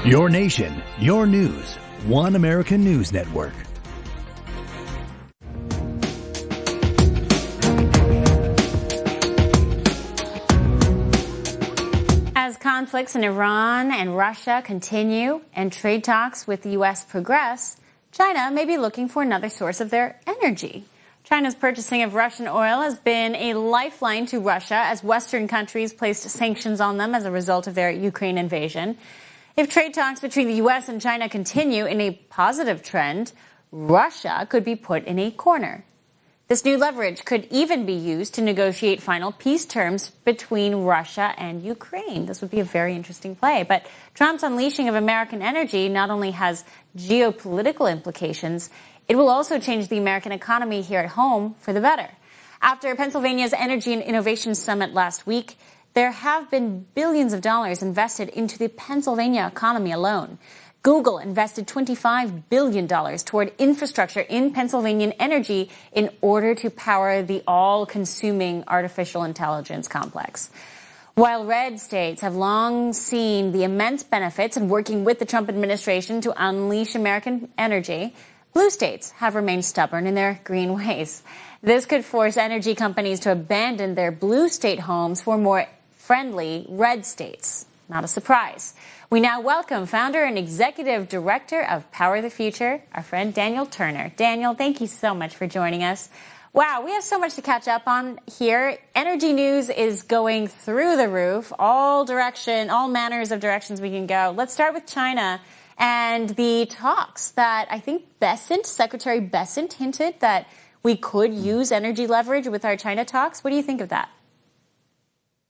Your nation, your news. One American News Network. As conflicts in Iran and Russia continue and trade talks with the U.S. progress, China may be looking for another source of their energy. China's purchasing of Russian oil has been a lifeline to Russia as Western countries placed sanctions on them as a result of their Ukraine invasion. If trade talks between the U.S. and China continue in a positive trend, Russia could be put in a corner. This new leverage could even be used to negotiate final peace terms between Russia and Ukraine. This would be a very interesting play. But Trump's unleashing of American energy not only has geopolitical implications, it will also change the American economy here at home for the better. After Pennsylvania's Energy and Innovation Summit last week, there have been billions of dollars invested into the Pennsylvania economy alone. Google invested $25 billion toward infrastructure in Pennsylvanian energy in order to power the all-consuming artificial intelligence complex. While red states have long seen the immense benefits in working with the Trump administration to unleash American energy, blue states have remained stubborn in their green ways. This could force energy companies to abandon their blue state homes for more friendly red states. Not a surprise. We now welcome founder and executive director of Power the Future, our friend Daniel Turner. Daniel, thank you so much for joining us. Wow, we have so much to catch up on here. Energy news is going through the roof, all manners of directions we can go. Let's start with China and the talks that I think Secretary Bessent hinted that we could use energy leverage with our China talks. What do you think of that?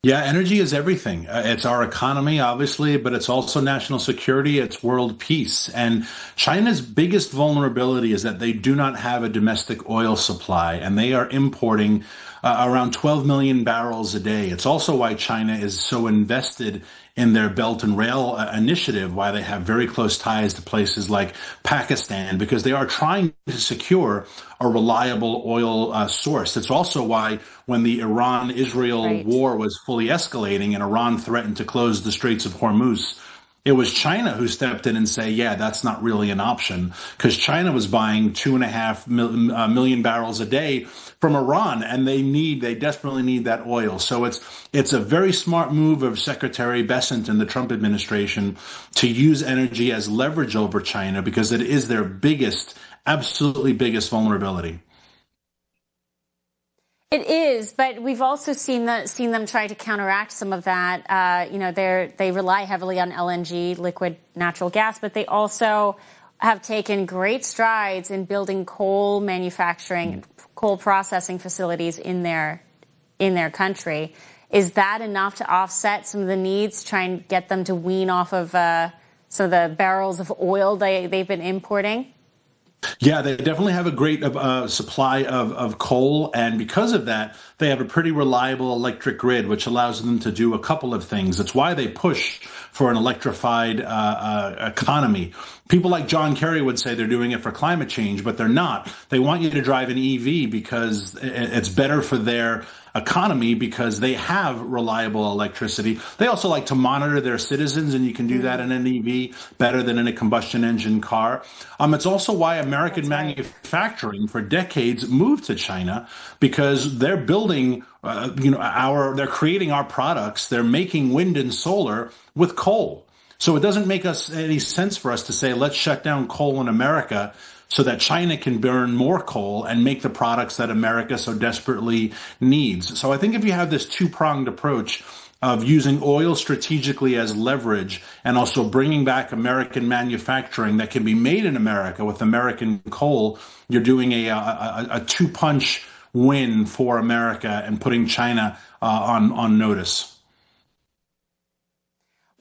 Yeah, energy is everything. It's our economy, obviously, but it's also national security. It's world peace. And China's biggest vulnerability is that they do not have a domestic oil supply, and they are importing around 12 million barrels a day. It's also why China is so invested in their Belt and Rail initiative, why they have very close ties to places like Pakistan, because they are trying to secure a reliable oil source. It's also why when the Iran-Israel war was fully escalating and Iran threatened to close the Straits of Hormuz, it was China who stepped in and say, yeah, that's not really an option, because China was buying 2.5 million barrels a day from Iran, and they desperately need that oil. So it's a very smart move of Secretary Bessent and the Trump administration to use energy as leverage over China, because it is their absolutely biggest vulnerability. It is, but we've also seen them try to counteract some of that. They rely heavily on LNG, liquid natural gas, but they also have taken great strides in building coal manufacturing, coal processing facilities in their country. Is that enough to offset some of the needs, try and get them to wean off of some of the barrels of oil they've been importing? Yeah, they definitely have a great supply of coal, and because of that, they have a pretty reliable electric grid, which allows them to do a couple of things. It's why they push for an electrified economy. People like John Kerry would say they're doing it for climate change, but they're not. They want you to drive an EV because it's better for their economy, because they have reliable electricity. They also like to monitor their citizens, and you can do that in an EV better than in a combustion engine car. It's also why American manufacturing for decades moved to China, because they're building, they're creating our products. They're making wind and solar with coal. So it doesn't make any sense for us to say, let's shut down coal in America so that China can burn more coal and make the products that America so desperately needs. So I think if you have this two-pronged approach of using oil strategically as leverage and also bringing back American manufacturing that can be made in America with American coal, you're doing a two-punch win for America and putting China on notice.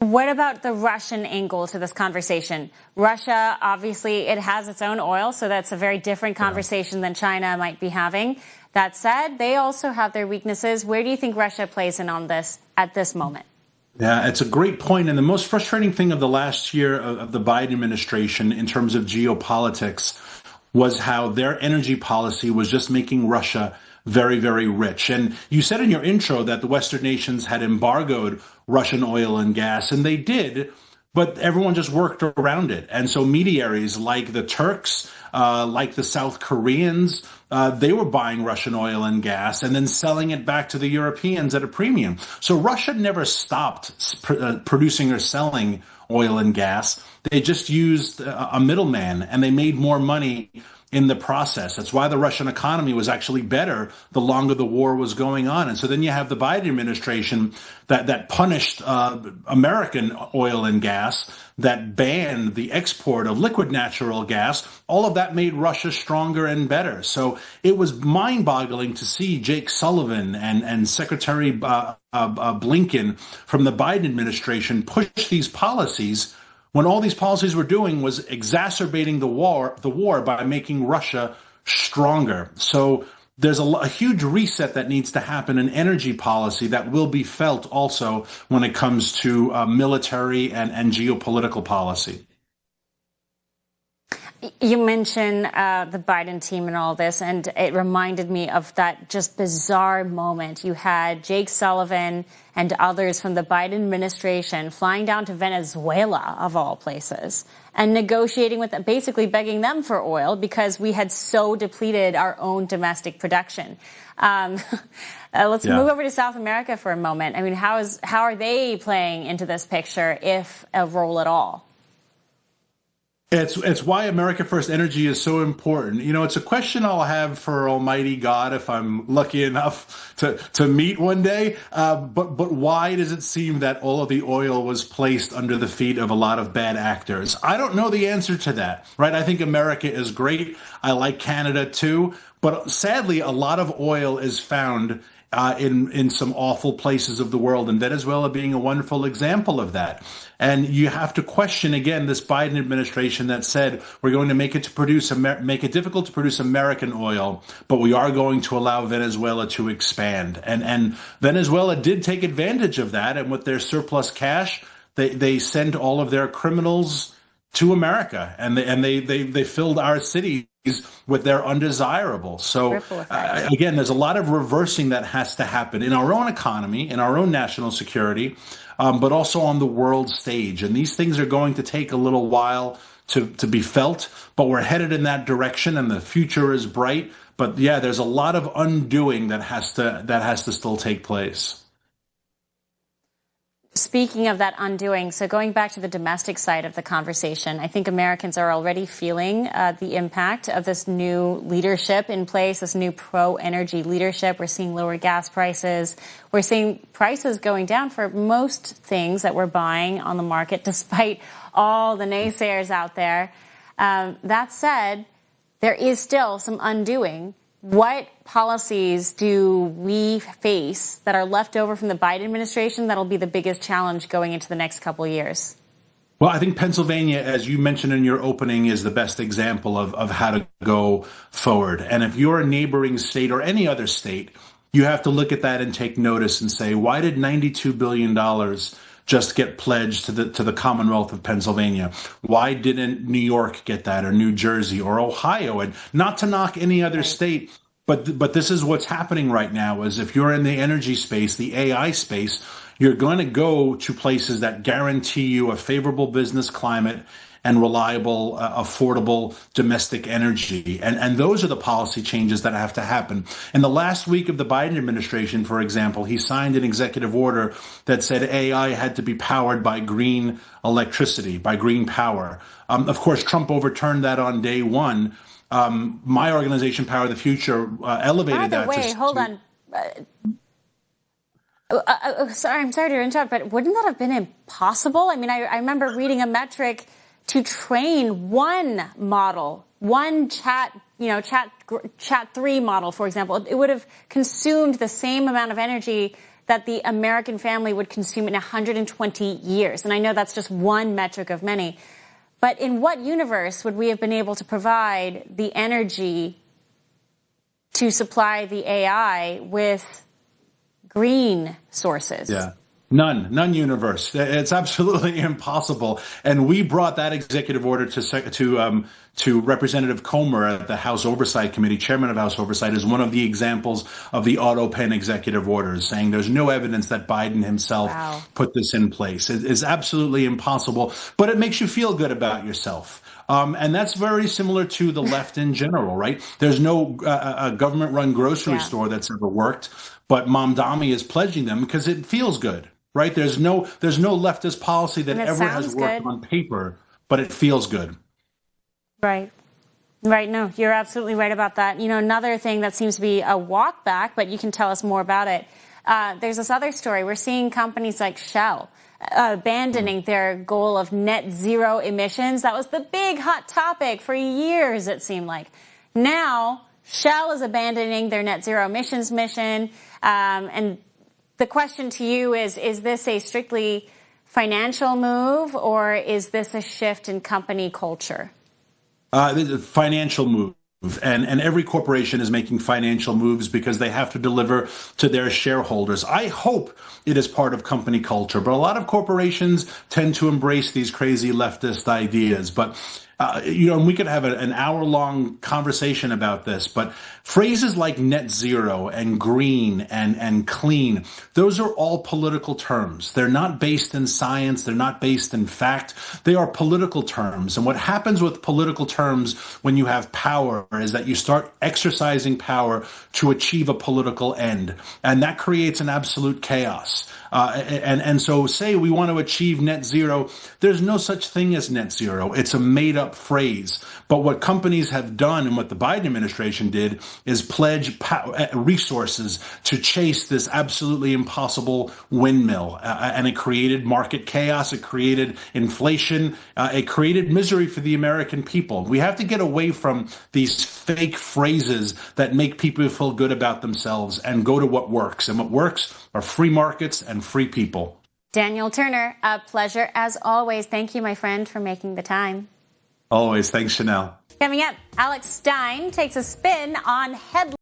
What about the Russian angle to this conversation? Russia, obviously, it has its own oil, so that's a very different conversation than China might be having. That said, they also have their weaknesses. Where do you think Russia plays in on this at this moment? Yeah, it's a great point. And the most frustrating thing of the last year of the Biden administration in terms of geopolitics was how their energy policy was just making Russia very, very rich. And you said in your intro that the Western nations had embargoed Russian oil and gas, and they did, but everyone just worked around it. And so mediaries like the Turks, like the South Koreans, they were buying Russian oil and gas and then selling it back to the Europeans at a premium. So Russia never stopped producing or selling oil and gas. They just used a middleman, and they made more money in the process. That's why the Russian economy was actually better the longer the war was going on. And so then you have the Biden administration that punished American oil and gas, that banned the export of liquid natural gas. All of that made Russia stronger and better. So it was mind-boggling to see Jake Sullivan and Secretary Blinken from the Biden administration push these policies, when all these policies were doing was exacerbating the war by making Russia stronger. So there's a huge reset that needs to happen in energy policy that will be felt also when it comes to military and geopolitical policy. You mentioned the Biden team and all this, and it reminded me of that just bizarre moment. You had Jake Sullivan and others from the Biden administration flying down to Venezuela, of all places, and negotiating with them, basically begging them for oil because we had so depleted our own domestic production. Let's move over to South America for a moment. I mean, how are they playing into this picture, if a role at all? It's why America First Energy is so important. You know, it's a question I'll have for Almighty God if I'm lucky enough to meet one day. But why does it seem that all of the oil was placed under the feet of a lot of bad actors? I don't know the answer to that, right? I think America is great. I like Canada too. But sadly, a lot of oil is found in some awful places of the world, and Venezuela being a wonderful example of that. And you have to question again this Biden administration that said we're going to make it difficult to produce American oil, but we are going to allow Venezuela to expand. And Venezuela did take advantage of that, and with their surplus cash, they sent all of their criminals to America, and they filled our cities with their undesirables. So again, there's a lot of reversing that has to happen in our own economy, in our own national security, but also on the world stage. And these things are going to take a little while to be felt, but we're headed in that direction, and the future is bright. But yeah, there's a lot of undoing that has to still take place. Speaking of that undoing, so going back to the domestic side of the conversation, I think Americans are already feeling the impact of this new leadership in place, this new pro-energy leadership. We're seeing lower gas prices. We're seeing prices going down for most things that we're buying on the market, despite all the naysayers out there. That said, there is still some undoing. What policies do we face that are left over from the Biden administration that'll be the biggest challenge going into the next couple of years? Well, I think Pennsylvania, as you mentioned in your opening, is the best example of how to go forward. And if you're a neighboring state or any other state, you have to look at that and take notice and say, why did $92 billion just get pledged to the Commonwealth of Pennsylvania? Why didn't New York get that, or New Jersey or Ohio? And not to knock any other state, but this is what's happening right now, is if you're in the energy space, the AI space, you're going to go to places that guarantee you a favorable business climate and reliable, affordable domestic energy. And those are the policy changes that have to happen. In the last week of the Biden administration, for example, he signed an executive order that said AI had to be powered by green electricity, by green power. Of course, Trump overturned that on day one. My organization, Power the Future, elevated that. By the way, hold on. Sorry, I'm sorry to interrupt, but wouldn't that have been impossible? I mean, I remember reading a metric to train one model, one chat 3 model, for example. It would have consumed the same amount of energy that the American family would consume in 120 years. And I know that's just one metric of many. But in what universe would we have been able to provide the energy to supply the AI with green sources? Yeah. None universe. It's absolutely impossible. And we brought that executive order to Representative Comer at the House Oversight Committee, chairman of House Oversight, as one of the examples of the auto pen executive orders, saying there's no evidence that Biden himself put this in place. It is absolutely impossible, but it makes you feel good about yourself. And that's very similar to the left in general, right? There's no government-run grocery store that's ever worked, but Mamdani is pledging them because it feels good. Right? There's no leftist policy that ever has worked on paper, but it feels good. Right. Right. No, you're absolutely right about that. You know, another thing that seems to be a walk back, but you can tell us more about it. There's this other story. We're seeing companies like Shell abandoning their goal of net zero emissions. That was the big hot topic for years, it seemed like. Now, Shell is abandoning their net zero emissions mission, and the question to you is this a strictly financial move, or is this a shift in company culture? Financial move. And every corporation is making financial moves because they have to deliver to their shareholders. I hope it is part of company culture, but a lot of corporations tend to embrace these crazy leftist ideas. But and we could have an hour-long conversation about this, but phrases like net zero and green and clean, those are all political terms. They're not based in science. They're not based in fact. They are political terms. And what happens with political terms when you have power is that you start exercising power to achieve a political end. And that creates an absolute chaos. And so say we want to achieve net zero. There's no such thing as net zero. It's a made up phrase. But what companies have done and what the Biden administration did is pledge resources to chase this absolutely impossible windmill. And it created market chaos. It created inflation. It created misery for the American people. We have to get away from these fake phrases that make people feel good about themselves and go to what works. And what works are free markets and free people. Daniel Turner, a pleasure as always. Thank you, my friend, for making the time. Always. Thanks, Chanel. Coming up, Alex Stein takes a spin on headlines.